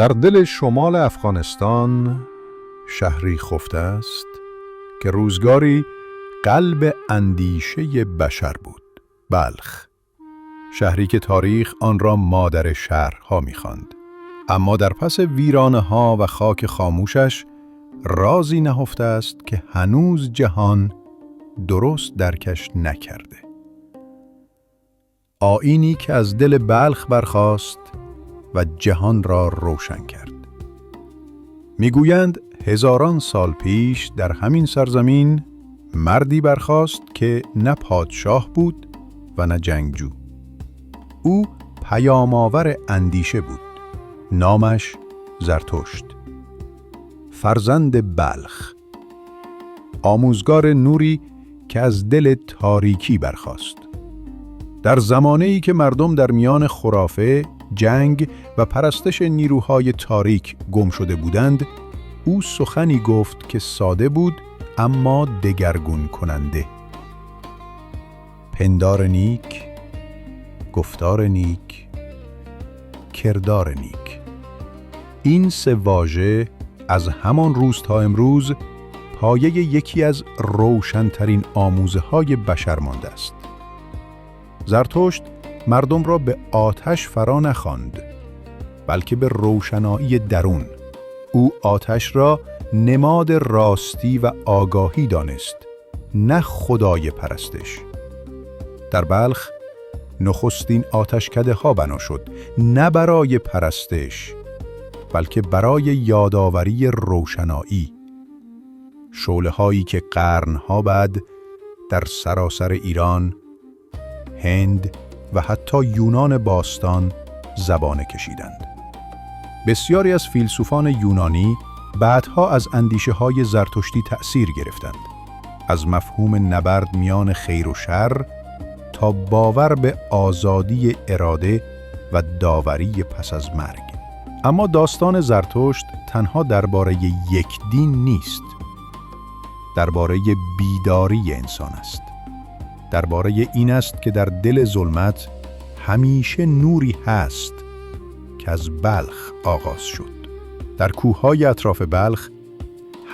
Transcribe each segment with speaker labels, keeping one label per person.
Speaker 1: در دل شمال افغانستان شهری خفته است که روزگاری قلب اندیشه بشر بود، بلخ. شهری که تاریخ آن را مادر شهرها می‌خواند. اما در پس ویرانه‌ها و خاک خاموشش رازی نهفته است که هنوز جهان درست درکش نکرده. آیینی که از دل بلخ برخاست و جهان را روشن کرد. میگویند هزاران سال پیش در همین سرزمین مردی برخاست که نه پادشاه بود و نه جنگجو. او پیام‌آور اندیشه بود. نامش زرتشت. فرزند بلخ. آموزگار نوری که از دل تاریکی برخاست. در زمانه‌ای که مردم در میان خرافه، جنگ و پرستش نیروهای تاریک گم شده بودند، او سخنی گفت که ساده بود اما دگرگون کننده. پندار نیک، گفتار نیک، کردار نیک. این سه واژه از همان روز تا امروز پایه یکی از روشن‌ترین آموزه‌های بشر مانده است. زرتشت مردم را به آتش فرا نخواند، بلکه به روشنایی درون. او آتش را نماد راستی و آگاهی دانست، نه خدای پرستش. در بلخ نخستین آتشکده ها بنا شد، نه برای پرستش، بلکه برای یادآوری روشنایی. شعله هایی که قرنها بعد در سراسر ایران، هند و حتی یونان باستان زبانه کشیدند. بسیاری از فیلسوفان یونانی بعدها از اندیشه های زرتشتی تأثیر گرفتند، از مفهوم نبرد میان خیر و شر تا باور به آزادی اراده و داوری پس از مرگ. اما داستان زرتشت تنها درباره یک دین نیست، درباره بیداری انسان است. درباره این است که در دل ظلمت همیشه نوری هست که از بلخ آغاز شد. در کوههای اطراف بلخ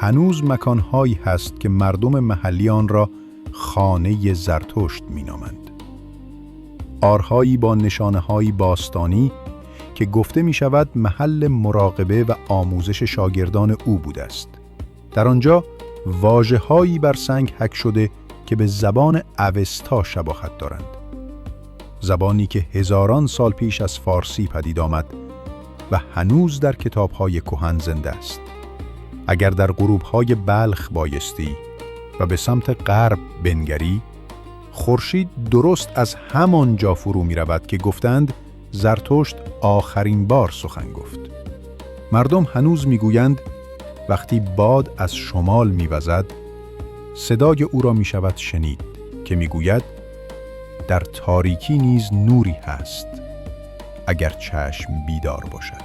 Speaker 1: هنوز مکانهایی هست که مردم محلی آن را خانه زرتشت می‌نامند. آرهایی با نشانه‌های باستانی که گفته می‌شود محل مراقبه و آموزش شاگردان او بوده است. در آنجا واژه‌هایی بر سنگ حک شده که به زبان اوستا شباهت دارند. زبانی که هزاران سال پیش از فارسی پدید آمد و هنوز در کتاب‌های کهن زنده است. اگر در غروب‌های بلخ بایستی و به سمت غرب بنگری، خورشید درست از همان جا فرو می‌رود که گفتند زرتشت آخرین بار سخن گفت. مردم هنوز می‌گویند وقتی باد از شمال می‌وزد، صدای او را می‌شود شنید که می‌گوید در تاریکی نیز نوری هست اگر چشم بیدار باشد.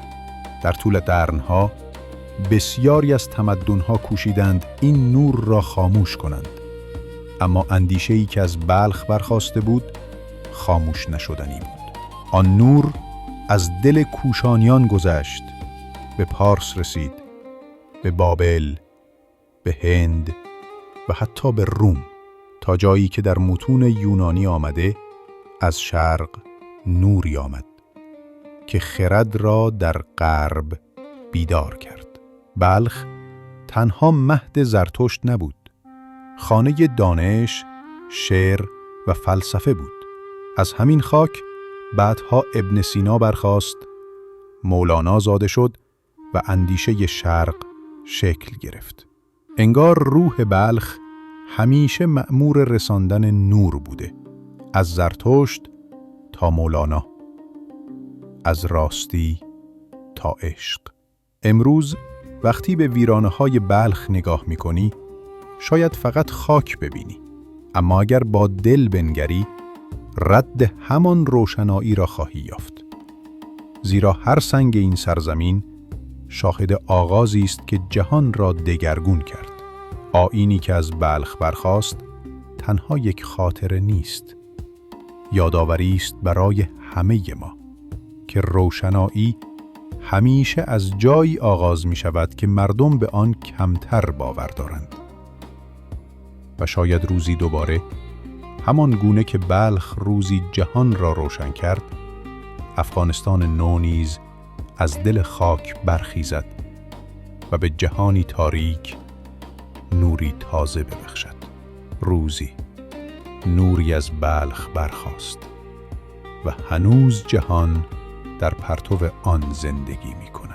Speaker 1: در طول قرن‌ها بسیاری از تمدن‌ها کوشیدند این نور را خاموش کنند، اما اندیشه‌ای که از بلخ برخاسته بود خاموش نشدنی بود. آن نور از دل کوشانیان گذشت، به پارس رسید، به بابل، به هند و حتی به روم، تا جایی که در متون یونانی آمده از شرق نوری آمد که خرد را در غرب بیدار کرد. بلخ تنها مهد زرتشت نبود، خانه دانش، شعر و فلسفه بود. از همین خاک بعدها ابن سینا برخاست، مولانا زاده شد و اندیشه شرق شکل گرفت. انگار روح بلخ همیشه مأمور رساندن نور بوده، از زرتشت تا مولانا، از راستی تا عشق. امروز وقتی به ویرانه‌های بلخ نگاه می‌کنی، شاید فقط خاک ببینی، اما اگر با دل بنگری، رد همان روشنایی را خواهی یافت. زیرا هر سنگ این سرزمین شاهد آغازی است که جهان را دگرگون کرد. آیینی که از بلخ برخاست تنها یک خاطره نیست، یادآوری است برای همه ما که روشنایی همیشه از جایی آغاز می شود که مردم به آن کمتر باور دارند و شاید روزی دوباره همان گونه که بلخ روزی جهان را روشن کرد، افغانستان نو نیز از دل خاک برخیزد و به جهانی تاریک نوری تازه ببخشد. روزی نوری از بلخ برخاست و هنوز جهان در پرتو آن زندگی می کند.